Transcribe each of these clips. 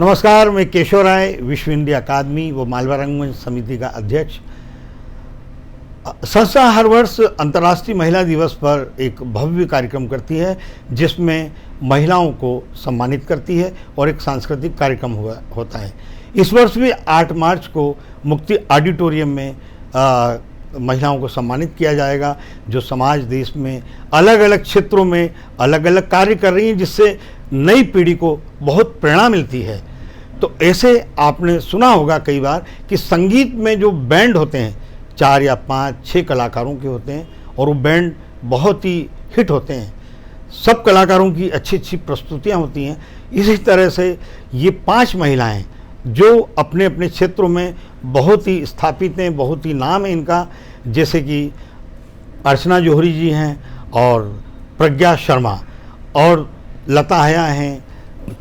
नमस्कार, मैं केशव राय, विश्व हिंदी अकादमी व मालवा रंगमंच समिति का अध्यक्ष। संस्था हर वर्ष अंतर्राष्ट्रीय महिला दिवस पर एक भव्य कार्यक्रम करती है जिसमें महिलाओं को सम्मानित करती है और एक सांस्कृतिक कार्यक्रम होता है। इस वर्ष भी 8 मार्च को मुक्ति ऑडिटोरियम में महिलाओं को सम्मानित किया जाएगा, जो समाज देश में अलग अलग क्षेत्रों में अलग अलग कार्य कर रही हैं, जिससे नई पीढ़ी को बहुत प्रेरणा मिलती है। तो ऐसे आपने सुना होगा कई बार कि संगीत में जो बैंड होते हैं 4 या 5, 6 कलाकारों के होते हैं और वो बैंड बहुत ही हिट होते हैं। सब कलाकारों की अच्छी अच्छी प्रस्तुतियाँ होती हैं। इसी तरह से ये 5 महिलाएं जो अपने अपने क्षेत्रों में बहुत ही स्थापित हैं, बहुत ही नाम है इनका, जैसे कि अर्चना जौहरी जी हैं और प्रज्ञा शर्मा और लता हया हैं,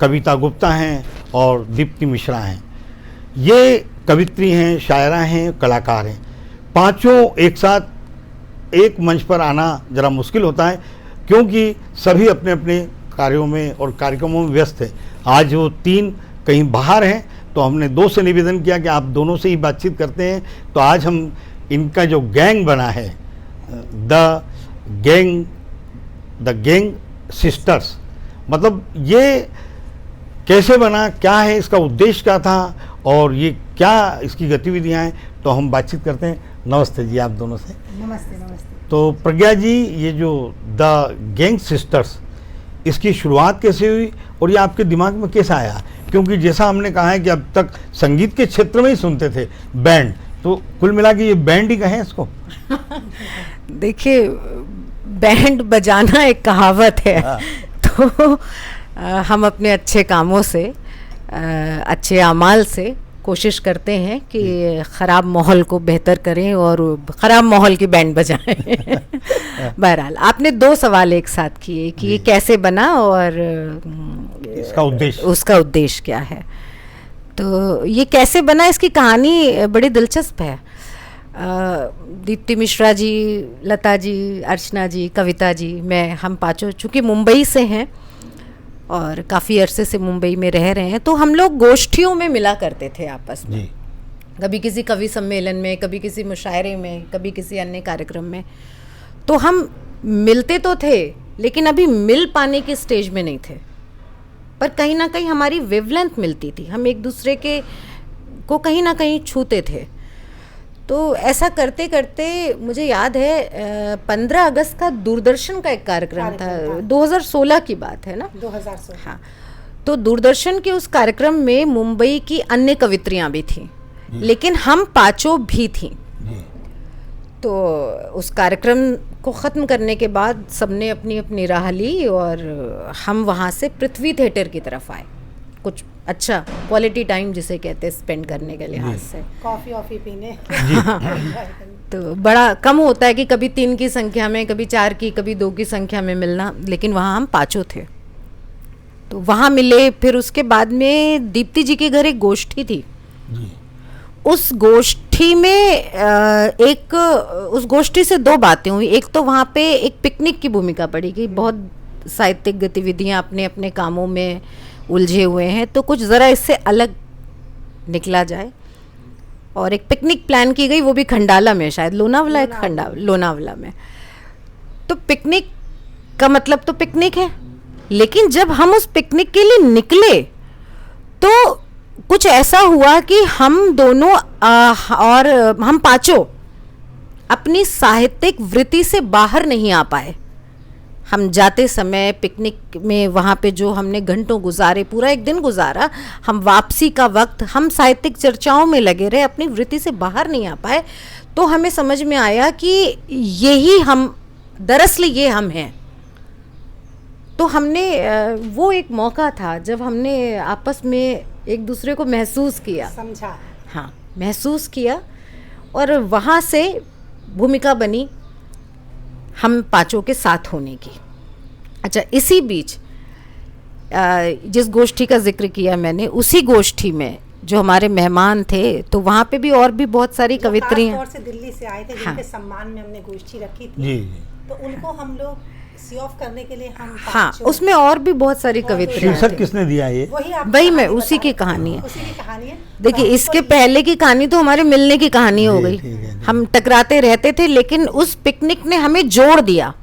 कविता गुप्ता हैं और दीप्ति मिश्रा हैं। ये कवित्री हैं, शायरा हैं, कलाकार हैं। पांचों एक साथ एक मंच पर आना ज़रा मुश्किल होता है क्योंकि सभी अपने अपने कार्यों में और कार्यक्रमों में व्यस्त हैं। आज वो 3 कहीं बाहर हैं, तो हमने 2 से निवेदन किया कि आप दोनों से ही बातचीत करते हैं। तो आज हम इनका जो गैंग बना है, द गैंग सिस्टर्स, मतलब ये कैसे बना, क्या है इसका उद्देश्य, क्या था और ये क्या इसकी गतिविधियां हैं, तो हम बातचीत करते हैं। नमस्ते जी आप दोनों से। नमस्ते। नमस्ते। तो प्रज्ञा जी, ये जो द गैंग सिस्टर्स, इसकी शुरुआत कैसे हुई और ये आपके दिमाग में कैसे आया? क्योंकि जैसा हमने कहा है कि अब तक संगीत के क्षेत्र में ही सुनते थे बैंड, तो कुल मिला के ये बैंड ही कहें इसको। देखिए, बैंड बजाना एक कहावत है। तो हम अपने अच्छे कामों से, अच्छे अमाल से कोशिश करते हैं कि ख़राब माहौल को बेहतर करें और ख़राब माहौल की बैंड बजाएं। बहरहाल, आपने 2 सवाल एक साथ किए कि ये कैसे बना और उसका उद्देश्य क्या है। तो ये कैसे बना, इसकी कहानी बड़ी दिलचस्प है। दीप्ति मिश्रा जी, लता जी, अर्चना जी, कविता जी, हम पाँचों चूँकि मुंबई से हैं और काफ़ी अरसे से मुंबई में रह रहे हैं, तो हम लोग गोष्ठियों में मिला करते थे आपस में। कभी किसी कवि सम्मेलन में, कभी किसी मुशायरे में, कभी किसी अन्य कार्यक्रम में। तो हम मिलते तो थे लेकिन अभी मिल पाने के स्टेज में नहीं थे, पर कहीं ना कहीं हमारी वेवलेंथ मिलती थी, हम एक दूसरे के को कहीं ना कहीं छूते थे। तो ऐसा करते करते मुझे याद है 15 अगस्त का दूरदर्शन का एक कार्यक्रम था, 2016 की बात है ना, 2016। हाँ, तो दूरदर्शन के उस कार्यक्रम में मुंबई की अन्य कवित्रियाँ भी थीं, लेकिन हम पाँचों भी थीं। तो उस कार्यक्रम को ख़त्म करने के बाद सबने अपनी अपनी राह ली और हम वहाँ से पृथ्वी थिएटर की तरफ आए, कुछ अच्छा क्वालिटी टाइम जिसे कहते हैं स्पेंड करने के लिहाज से, कॉफ़ी ऑफ़ी पीने। तो बड़ा कम होता है कि कभी 3 की संख्या में, कभी 4 की, कभी 2 की संख्या में मिलना, लेकिन वहाँ हम पाँचों थे। तो वहाँ मिले। फिर उसके बाद में दीप्ति जी के घर एक गोष्ठी थी। उस गोष्ठी में उस गोष्ठी से 2 बातें हुई। एक तो वहाँ पे एक पिकनिक की भूमिका पड़ी कि बहुत साहित्यिक गतिविधियाँ अपने अपने कामों में उलझे हुए हैं, तो कुछ ज़रा इससे अलग निकला जाए, और एक पिकनिक प्लान की गई, वो भी खंडाला में, शायद लोनावला में। तो पिकनिक का मतलब तो पिकनिक है, लेकिन जब हम उस पिकनिक के लिए निकले तो कुछ ऐसा हुआ कि हम दोनों और हम पाँचों अपनी साहित्यिक वृत्ति से बाहर नहीं आ पाए। हम जाते समय पिकनिक में वहाँ पे जो हमने घंटों गुजारे, पूरा एक दिन गुजारा, हम वापसी का वक्त हम साहित्यिक चर्चाओं में लगे रहे, अपनी वृत्ति से बाहर नहीं आ पाए। तो हमें समझ में आया कि यही हम, दरअसल ये हम हैं। तो हमने वो एक मौका था जब हमने आपस में एक दूसरे को महसूस किया, समझा। हाँ, महसूस किया, और वहाँ से भूमिका बनी हम पाँचों के साथ होने की। अच्छा, इसी बीच जिस गोष्ठी का जिक्र किया मैंने, उसी गोष्ठी में जो हमारे मेहमान थे, तो वहाँ पे भी और भी बहुत सारी कवित्रियाँ खास तौर से दिल्ली से आए थे, हाँ, जिनके सम्मान में हमने गोष्ठी रखी थी। जी। तो उनको हम लोग सी ऑफ करने के लिए हम हाँ, पाँचों- उसमें और भी बहुत सारी कविताएं शीर्षक थी। किसने दिया ये? वही मैं, उसी की कहानी है। उसी की कहानी है। देखिए, तो इसके हमको पहले की कहानी तो हमारे मिलने की कहानी हो जी, गई। ठीक है, जी। हम टकराते रहते थे, लेकिन उस पिकनिक ने हमें जोड़ दिया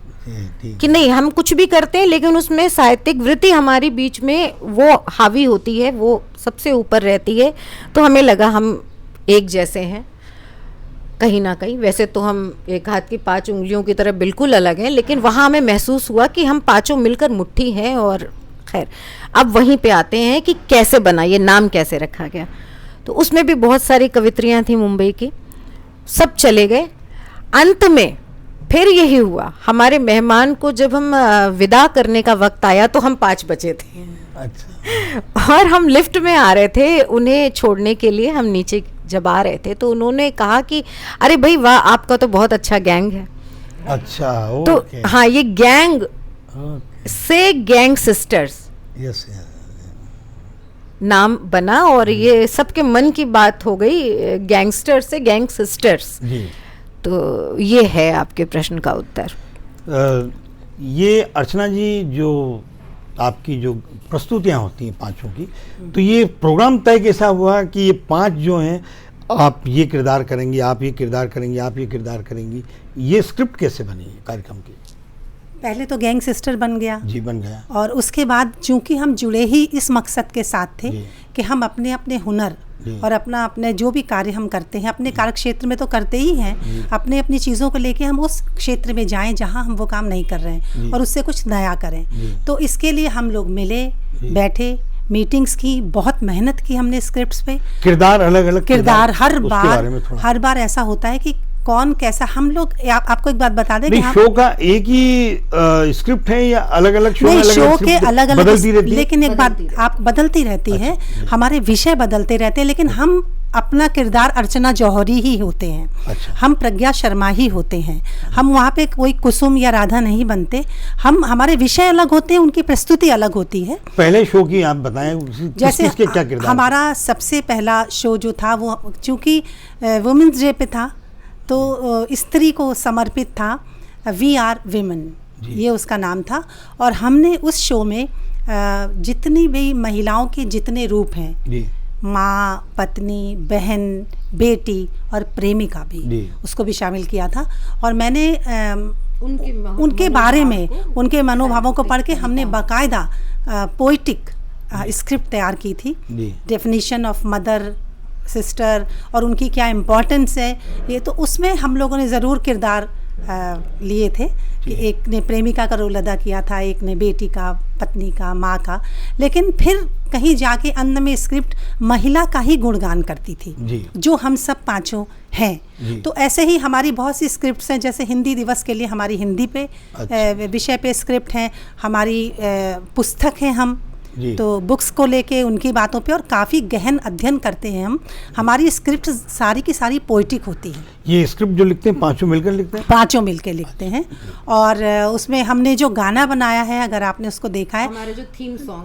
ठीक कि नहीं, हम कुछ भी करते हैं लेकिन उसमें साहित्यिक वृत्ति हमारी बीच में वो हावी होती है, वो सबसे ऊपर रहती है। तो हमें लगा हम एक जैसे हैं कहीं ना कहीं। वैसे तो हम एक हाथ की 5 उंगलियों की तरह बिल्कुल अलग हैं, लेकिन वहाँ हमें महसूस हुआ कि हम पांचों मिलकर मुट्ठी हैं। और खैर, अब वहीं पे आते हैं कि कैसे बना, ये नाम कैसे रखा गया। तो उसमें भी बहुत सारी कवित्रियाँ थी मुंबई की, सब चले गए। अंत में फिर यही हुआ, हमारे मेहमान को जब हम विदा करने का वक्त आया तो हम 5 बचे थे। अच्छा। और हम लिफ्ट में आ रहे थे उन्हें छोड़ने के लिए। हम नीचे जब आ रहे थे तो उन्होंने कहा कि अरे भाई वाह, आपका तो बहुत अच्छा गैंग है। अच्छा, तो ओके। हाँ, ये गैंग ओके, से गैंग सिस्टर्स यस, नाम बना और ये सबके मन की बात हो गई, गैंगस्टर से गैंग सिस्टर्स। जी। तो ये है आपके प्रश्न का उत्तर। ये अर्चना जी, जो आपकी जो प्रस्तुतियां होती हैं पांचों की, तो ये प्रोग्राम तय कैसा हुआ कि ये 5 जो हैं, आप ये किरदार करेंगी, आप ये किरदार करेंगी, आप ये किरदार करेंगी, ये स्क्रिप्ट कैसे बनी है कार्यक्रम की? पहले तो गैंग सिस्टर बन गया जी, बन गया। और उसके बाद चूंकि हम जुड़े ही इस मकसद के साथ थे जी। कि हम अपने अपने हुनर जी। और अपने जो भी कार्य हम करते हैं अपने कार्य क्षेत्र में तो करते ही हैं, अपने अपनी चीज़ों को लेके हम उस क्षेत्र में जाएं जहां हम वो काम नहीं कर रहे जी। हैं और उससे कुछ नया करें। जी। तो इसके लिए हम लोग मिले, जी। बैठे, मीटिंग्स की, बहुत मेहनत की हमने स्क्रिप्ट्स पे। किरदार अलग अलग किरदार हर उसके बारे में थोड़ा। हर बार ऐसा होता है कि कौन कैसा, हम लोग आपको एक बात बता दें कि नहीं, हम शो का एक ही स्क्रिप्ट है या अलग अलग शो में नहीं, अलग शो अलग के स्क्रिप्ट अलग अलग, बदलती रहती है? लेकिन एक बात बदलती आप बदलती रहती अच्छा, है, जी। हमारे विषय बदलते रहते हैं, लेकिन हम अपना किरदार अर्चना जौहरी ही होते हैं। अच्छा। हम प्रज्ञा शर्मा ही होते हैं। हम वहाँ पे कोई कुसुम या राधा नहीं बनते। हम, हमारे विषय अलग होते हैं, उनकी प्रस्तुति अलग होती है। पहले शो की आप बताएं, जैसे किसके क्या किरदार? हमारा सबसे पहला शो जो था वो चूँकि वुमेंस डे पे था तो स्त्री को समर्पित था, वी आर विमेन, ये उसका नाम था। और हमने उस शो में जितनी भी महिलाओं के जितने रूप हैं, जी, माँ, पत्नी, बहन, बेटी और प्रेमिका भी, जी। उसको भी शामिल किया था। और मैंने उनके बारे मनोभाव में, को उनके मनोभावों को पढ़ के हमने बाकायदा पोइटिक स्क्रिप्ट तैयार की थी। जी। डेफिनेशन ऑफ मदर, सिस्टर और उनकी क्या इम्पोर्टेंस है, ये तो उसमें हम लोगों ने ज़रूर किरदार लिए थे कि एक ने प्रेमिका का रोल अदा किया था, एक ने बेटी का, पत्नी का, माँ का। लेकिन फिर कहीं जाके अंत में स्क्रिप्ट महिला का ही गुणगान करती थी, जी। जो हम सब पांचों हैं। जी। तो ऐसे ही हमारी बहुत सी स्क्रिप्ट्स हैं, जैसे हिंदी दिवस के लिए हमारी हिंदी पे अच्छा। विषय पे स्क्रिप्ट हैं, हमारी पुस्तक हैं हम, जी। तो बुक्स को लेके उनकी बातों पे और काफ़ी गहन अध्ययन करते हैं हम। हमारी स्क्रिप्ट सारी की सारी पोइटिक होती है, ये स्क्रिप्ट जो लिखते हैं पांचों मिलकर लिखते हैं? पांचों मिलके लिखते हैं। और उसमें हमने जो गाना बनाया है, अगर आपने उसको देखा है, हमारे जो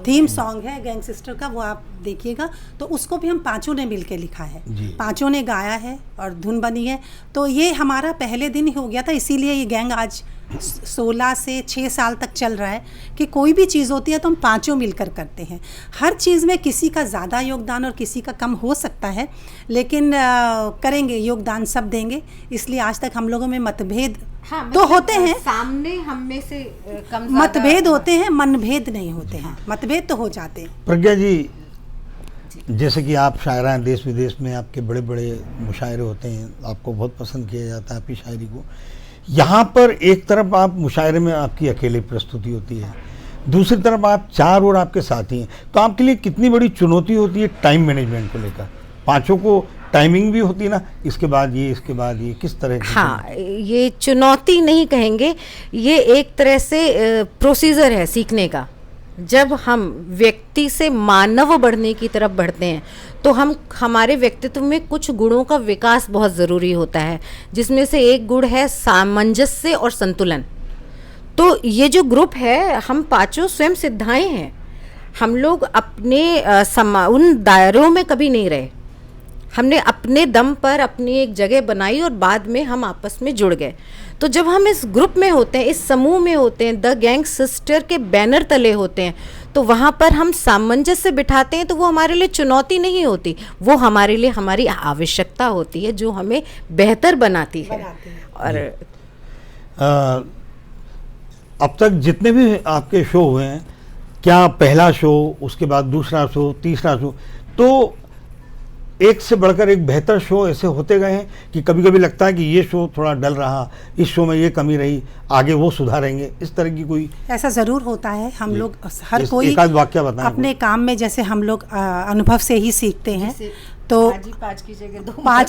थीम सॉन्ग है गैंग सिस्टर का, वो आप देखिएगा, तो उसको भी हम पांचों ने मिलके लिखा है, जी। पांचों ने गाया है और धुन बनी है। तो ये हमारा पहले दिन ही हो गया था, इसीलिए ये गैंग आज 16 से 6 साल तक चल रहा है कि कोई भी चीज़ होती है तो हम पांचों मिलकर करते हैं। हर चीज़ में किसी का ज़्यादा योगदान और किसी का कम हो सकता है, लेकिन करेंगे, योगदान सब देंगे। इसलिए आज तक हम लोगों में मतभेद तो होते हैं, सामने हम में से कम मतभेद होते हैं, मनभेद नहीं होते हैं, मतभेद तो हो जाते हैं। प्रज्ञा जी, जैसे कि आप शायरा हैं, देश विदेश में आपके बड़े बड़े मुशायरे होते हैं, आपको बहुत पसंद किया जाता है आपकी शायरी को। यहाँ पर एक तरफ आप मुशायरे में आपकी अकेले प्रस्तुति होती है, दूसरी तरफ आप 4 और आपके साथी हैं, तो आपके लिए कितनी बड़ी चुनौती होती है टाइम मैनेजमेंट को लेकर? पांचों को टाइमिंग भी होती है ना, इसके बाद ये, इसके बाद ये, किस तरह की? हाँ, ये चुनौती नहीं कहेंगे, ये एक तरह से प्रोसीजर है सीखने का। जब हम व्यक्ति से मानव बढ़ने की तरफ बढ़ते हैं तो हमारे व्यक्तित्व में कुछ गुणों का विकास बहुत ज़रूरी होता है, जिसमें से एक गुण है सामंजस्य और संतुलन। तो ये जो ग्रुप है, हम पांचों स्वयं सिद्धाएं हैं। हम लोग अपने उन दायरों में कभी नहीं रहे। हमने अपने दम पर अपनी एक जगह बनाई और बाद में हम आपस में जुड़ गए। तो जब हम इस ग्रुप में होते हैं, इस समूह में होते हैं, द गैंग सिस्टर के बैनर तले होते हैं, तो वहाँ पर हम सामंजस्य बिठाते हैं, तो वो हमारे लिए चुनौती नहीं होती, वो हमारे लिए हमारी आवश्यकता होती है जो हमें बेहतर बनाती है। और अब तक जितने भी आपके शो हुए हैं, क्या पहला शो, उसके बाद दूसरा शो, तीसरा शो, तो एक से बढ़कर एक बेहतर शो ऐसे होते गए हैं कि कभी कभी लगता है कि ये शो थोड़ा डल रहा, इस शो में ये कमी रही, आगे वो सुधारेंगे, इस तरह की कोई? ऐसा ज़रूर होता है। हम लोग हर कोई एक आध वाक्य बताएं अपने काम में, जैसे हम लोग अनुभव से ही सीखते हैं, तो 5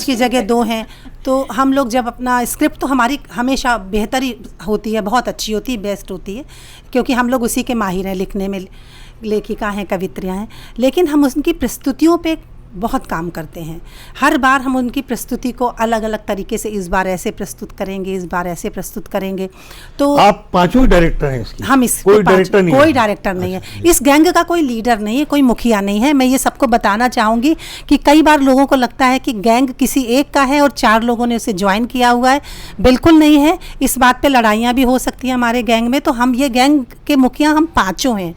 की जगह 2 हैं। तो हम लोग जब अपना स्क्रिप्ट, तो हमारी हमेशा बेहतरी होती है, बहुत अच्छी होती है, बेस्ट होती है, क्योंकि हम लोग उसी के माहिर हैं, लिखने में लेखिका हैं, कवित्रियाँ हैं, लेकिन हम उनकी प्रस्तुतियों पे बहुत काम करते हैं। हर बार हम उनकी प्रस्तुति को अलग अलग तरीके से, इस बार ऐसे प्रस्तुत करेंगे, इस बार ऐसे प्रस्तुत करेंगे। तो आप पांचों डायरेक्टर हैं इसकी? हम इस कोई डायरेक्टर नहीं, कोई डायरेक्टर नहीं है। इस गैंग का कोई लीडर नहीं है, कोई मुखिया नहीं है। मैं ये सबको बताना चाहूँगी कि कई बार लोगों को लगता है कि गैंग किसी एक का है और 4 लोगों ने उसे ज्वाइन किया हुआ है। बिल्कुल नहीं है। इस बात पे लड़ाइयाँ भी हो सकती हैं हमारे गैंग में। तो हम ये गैंग के मुखिया हम पाँचों हैं।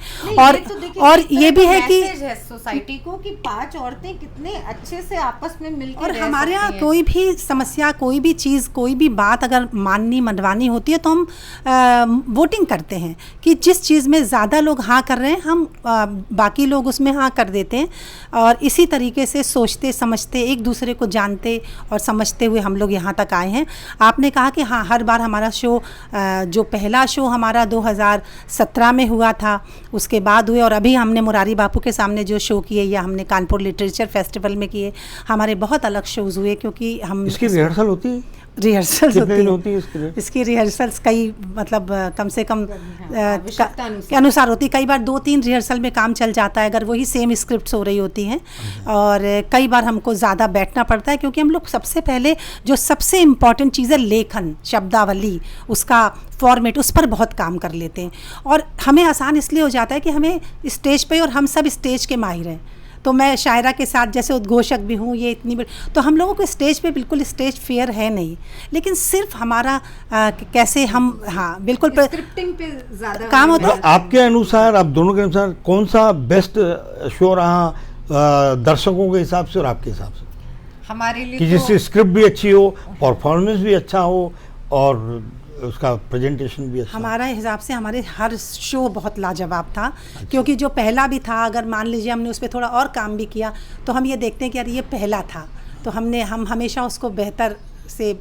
और ये भी है कि सोसाइटी को कि 5 औरतें कितने अच्छे से आपस में मिलकर और हमारे यहाँ कोई भी समस्या, कोई भी चीज़, कोई भी बात अगर माननी मनवानी होती है तो हम वोटिंग करते हैं कि जिस चीज़ में ज़्यादा लोग हाँ कर रहे हैं, हम बाकी लोग उसमें हाँ कर देते हैं। और इसी तरीके से सोचते समझते, एक दूसरे को जानते और समझते हुए हम लोग यहाँ तक आए हैं। आपने कहा कि हाँ, हर बार हमारा शो, जो पहला शो हमारा 2017 में हुआ था, उसके बाद हुए, और अभी हमने मुरारी बापू के सामने जो शो किए या हमने कानपुर लिटरेचर फेस्टिवल में किए, हमारे बहुत अलग शोज हुए। क्योंकि हम इसकी रिहर्सल होती है, रिहर्सल्स होती है इसकी रिहर्सल्स कई, मतलब कम से कम के अनुसार होती। कई बार 2-3 रिहर्सल में काम चल जाता है, अगर वही सेम स्क्रिप्ट्स हो रही होती हैं। और कई बार हमको ज़्यादा बैठना पड़ता है, क्योंकि हम लोग सबसे पहले जो सबसे इम्पॉर्टेंट चीज़ है, लेखन, शब्दावली, उसका फॉर्मेट, उस पर बहुत काम कर लेते हैं। और हमें आसान इसलिए हो जाता है कि हमें स्टेज पे, और हम सब स्टेज के माहिर हैं। तो मैं शायरा के साथ जैसे उद्घोषक भी हूँ, ये इतनी बड़ी, तो हम लोगों को स्टेज पे बिल्कुल स्टेज फेयर है नहीं, लेकिन सिर्फ हमारा कैसे हम, हाँ बिल्कुल स्क्रिप्टिंग पे ज़्यादा काम होता है। आपके अनुसार, आप दोनों के अनुसार कौन सा बेस्ट शो रहा दर्शकों के हिसाब से और आपके हिसाब से? हमारे लिए कि जिससे स्क्रिप्ट भी अच्छी हो, परफॉर्मेंस भी अच्छा हो और उसका प्रेजेंटेशन भी अच्छा। हमारा हिसाब से हमारे हर शो बहुत लाजवाब था। अच्छा। क्योंकि जो पहला भी था, अगर मान लीजिए हमने उस पर थोड़ा और काम भी किया, तो हम ये देखते हैं कि यार ये पहला था, तो हम हमेशा उसको बेहतर से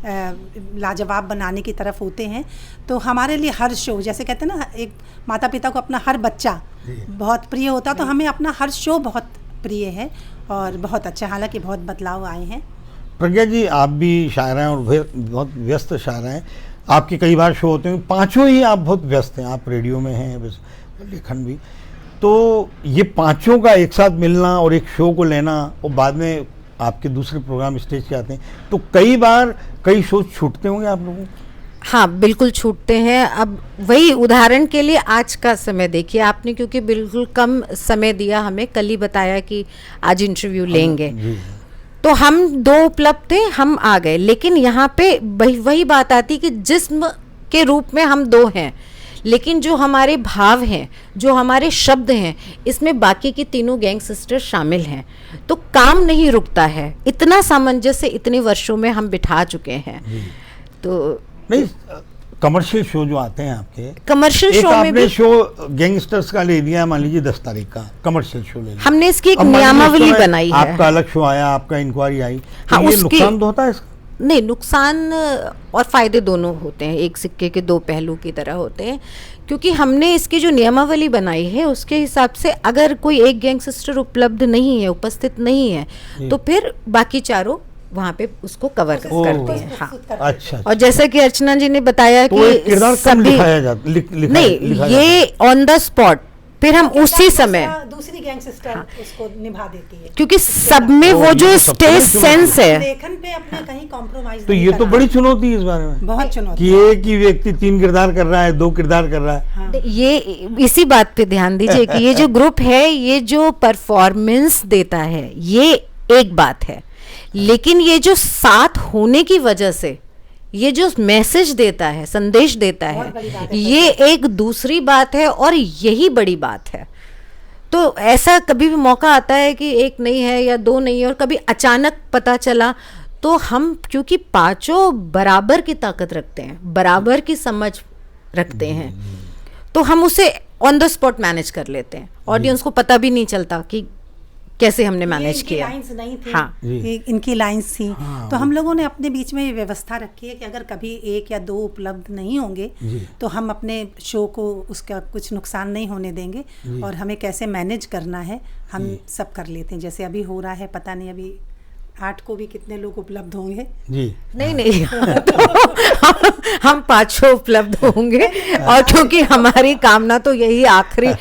लाजवाब बनाने की तरफ होते हैं। तो हमारे लिए हर शो, जैसे कहते हैं ना, एक माता पिता को अपना हर बच्चा बहुत प्रिय होता, तो हमें अपना हर शो बहुत प्रिय है और बहुत अच्छा। हालांकि बहुत बदलाव आए हैं। प्रज्ञा जी, आप भी शायरा हैं और बहुत व्यस्त शायरा हैं। आपके कई बार शो होते हैं, पांचों ही आप बहुत व्यस्त हैं, आप रेडियो में हैं, लेखन भी। तो ये पांचों का एक साथ मिलना और एक शो को लेना, और बाद में आपके दूसरे प्रोग्राम स्टेज के आते हैं, तो कई बार कई शो छूटते होंगे आप लोगों को? हाँ, बिल्कुल छूटते हैं। अब वही उदाहरण के लिए आज का समय देखिए आपने, क्योंकि बिल्कुल कम समय दिया हमें, कल ही बताया कि आज इंटरव्यू लेंगे, तो हम 2 उपलब्ध थे, हम आ गए। लेकिन यहाँ पे वही बात आती कि जिस्म के रूप में हम 2 हैं, लेकिन जो हमारे भाव हैं, जो हमारे शब्द हैं, इसमें बाकी की तीनों गैंग सिस्टर शामिल हैं। तो काम नहीं रुकता है। इतना सामंजस्य इतने वर्षों में हम बिठा चुके हैं। तो नहीं, कमर्शियल शो जो आते हैं आपके, कमर्शियल शो में भी शो गैंगस्टर्स का ले लिया, मान लीजिए 10 तारीख का कमर्शियल शो ले लिया, हमने इसकी एक नियमावली बनाई है। आपका अलग शो आया, आपका इंक्वायरी आई, हाँ, ये नुकसान तो होता है इसका? नहीं, नुकसान और फायदे दोनों होते हैं, एक सिक्के के 2 पहलू की तरह होते हैं। क्योंकि हमने इसकी जो नियमावली बनाई है, उसके हिसाब से अगर कोई एक गैंग सिस्टर उपलब्ध नहीं है, उपस्थित नहीं है, तो फिर बाकी चारों वहाँ पे उसको कवर करते हैं। हाँ, अच्छा। और जैसा कि अर्चना जी ने बताया तो कि किरदार कम लिखाया जाता, नहीं, ये ऑन द स्पॉट, फिर हम उसी समय दूसरी गैंग सिस्टर उसको निभा देती है, क्योंकि सब में वो जो स्टेज सेंस है, लेखन पे अपना कहीं कॉम्प्रोमाइज। तो ये तो बड़ी चुनौती है इस बारे में, बहुत चुनौती कि एक ही व्यक्ति 3 किरदार कर रहा है, 2 किरदार कर रहा है। हाँ। ये इसी बात पे ध्यान दीजिए कि ये जो ग्रुप है, ये जो परफॉर्मेंस देता है, ये एक बात है, लेकिन ये जो साथ होने की वजह से ये जो मैसेज देता है, संदेश देता है, ये एक दूसरी बात है और यही बड़ी बात है। तो ऐसा कभी भी मौका आता है कि एक नहीं है या दो नहीं है और कभी अचानक पता चला, तो हम क्योंकि पांचों बराबर की ताकत रखते हैं, बराबर की समझ रखते हैं, तो हम उसे ऑन द स्पॉट मैनेज कर लेते हैं। ऑडियंस को पता भी नहीं चलता कि कैसे हमने मैनेज किया। लाइंस नहीं थी, हाँ, इनकी लाइंस थी। तो हम लोगों ने अपने बीच में ये व्यवस्था रखी है कि अगर कभी एक या दो उपलब्ध नहीं होंगे तो हम अपने शो को उसका कुछ नुकसान नहीं होने देंगे, और हमें कैसे मैनेज करना है हम सब कर लेते हैं। जैसे अभी हो रहा है, पता नहीं अभी 8 को भी कितने लोग उपलब्ध होंगे जी। नहीं तो हम पांचों उपलब्ध होंगे। और क्योंकि हमारी कामना तो यही आखिरी,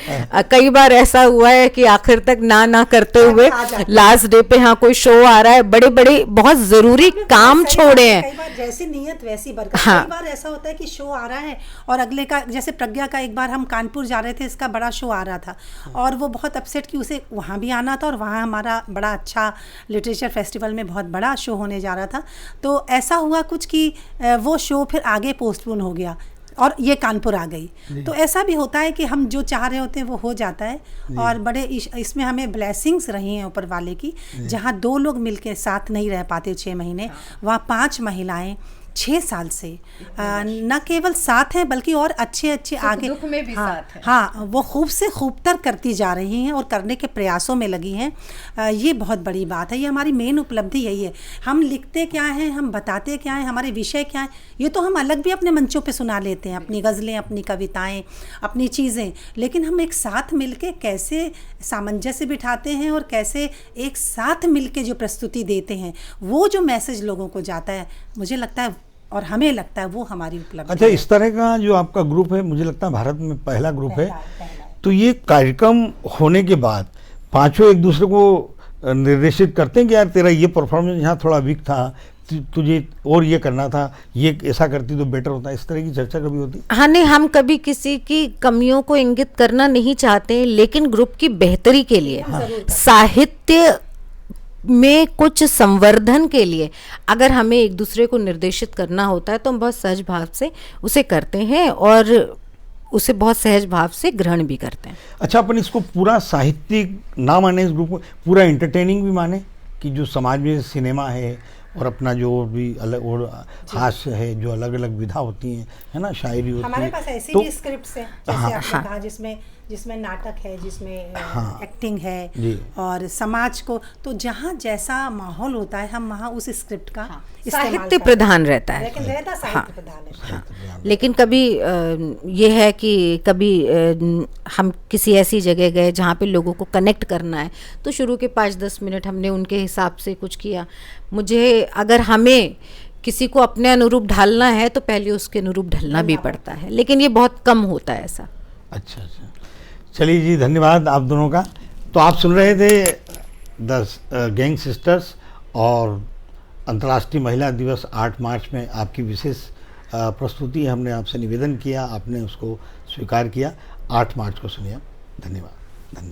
कई बार ऐसा हुआ है कि आखिर तक ना करते हुए लास्ट डे पे हाँ कोई शो आ रहा है, बड़े बड़े बहुत जरूरी काम छोड़े हैं। कई बार जैसी नीयत वैसी बरकत। हाँ। कई बार ऐसा होता है कि शो आ रहा है और अगले का, जैसे प्रज्ञा का एक बार हम कानपुर जा रहे थे, इसका बड़ा शो आ रहा था और वो बहुत अपसेट कि उसे वहाँ भी आना था और वहाँ हमारा बड़ा अच्छा लिटरेचर फेस्टिवल में बहुत बड़ा शो होने जा रहा था। तो ऐसा हुआ कुछ कि वो शो फिर आगे पोस्टपोन हो गया और ये कानपुर आ गई। तो ऐसा भी होता है कि हम जो चाह रहे होते हैं वो हो जाता है। और बड़े इसमें हमें ब्लेसिंग्स रही हैं ऊपर वाले की, जहाँ 2 लोग मिलके साथ नहीं रह पाते 6 महीने, वहाँ 5 महिलाएं 6 साल से न केवल साथ हैं बल्कि और अच्छे आगे दुख में भी साथ हैं। हाँ, वो खूब से खूबतर करती जा रही हैं और करने के प्रयासों में लगी हैं। ये बहुत बड़ी बात है। ये हमारी मेन उपलब्धि यही है। हम लिखते क्या हैं, हम बताते क्या हैं, हमारे विषय क्या हैं, ये तो हम अलग भी अपने मंचों पे सुना लेते हैं, अपनी गज़लें, अपनी कविताएं, अपनी चीज़ें। लेकिन हम एक साथ मिलके कैसे सामंजस्य बिठाते हैं और कैसे एक साथ मिलके जो प्रस्तुति देते हैं, वो जो मैसेज लोगों को जाता है, मुझे लगता है और हमें लगता है वो हमारी उपलब्धि अच्छा, है। इस तरह का जो आपका ग्रुप है, मुझे लगता है भारत में पहला ग्रुप है। तो ये कार्यक्रम होने के बाद पांचों एक दूसरे को निर्देशित करते हैं कि यार तेरा ये परफॉर्मेंस यहाँ थोड़ा वीक था, तुझे और ये करना था, ये ऐसा करती तो बेटर होता, इस तरह की चर्चा कभी होती? हाँ, नहीं, हम कभी किसी की कमियों को इंगित करना नहीं चाहते, लेकिन ग्रुप की बेहतरी के लिए, साहित्य में कुछ संवर्धन के लिए अगर हमें एक दूसरे को निर्देशित करना होता है तो हम बहुत सहज भाव से उसे करते हैं और उसे बहुत सहज भाव से ग्रहण भी करते हैं। अच्छा, अपन इसको पूरा साहित्यिक ना माने, इस ग्रुप को पूरा एंटरटेनिंग भी माने कि जो समाज में सिनेमा है और अपना जो भी अलग और हास्य है, जो अलग अलग विधा होती हैं, है ना, शायरी होती है, हमारे पास ऐसी तो भी स्क्रिप्ट्स हैं जैसे आपने कहा, जिसमें नाटक है, जिसमें एक्टिंग है और समाज को, तो जहाँ जैसा माहौल होता है हम वहाँ उस स्क्रिप्ट का साहित्य प्रधान रहता है, लेकिन रहता साहित्य प्रधान है। लेकिन कभी ये है कि कभी हम किसी ऐसी जगह गए जहाँ पे लोगों को कनेक्ट करना है, तो शुरू के 5-10 मिनट हमने उनके हिसाब से कुछ किया। मुझे अगर हमें किसी को अपने अनुरूप ढालना है तो पहले उसके अनुरूप ढलना भी पड़ता है, लेकिन ये बहुत कम होता है ऐसा। अच्छा, चलिए जी, धन्यवाद आप दोनों का। तो आप सुन रहे थे द गैंग सिस्टर्स और अंतर्राष्ट्रीय महिला दिवस 8 मार्च में आपकी विशेष प्रस्तुति हमने आपसे निवेदन किया, आपने उसको स्वीकार किया। 8 मार्च को सुनिए। धन्यवाद।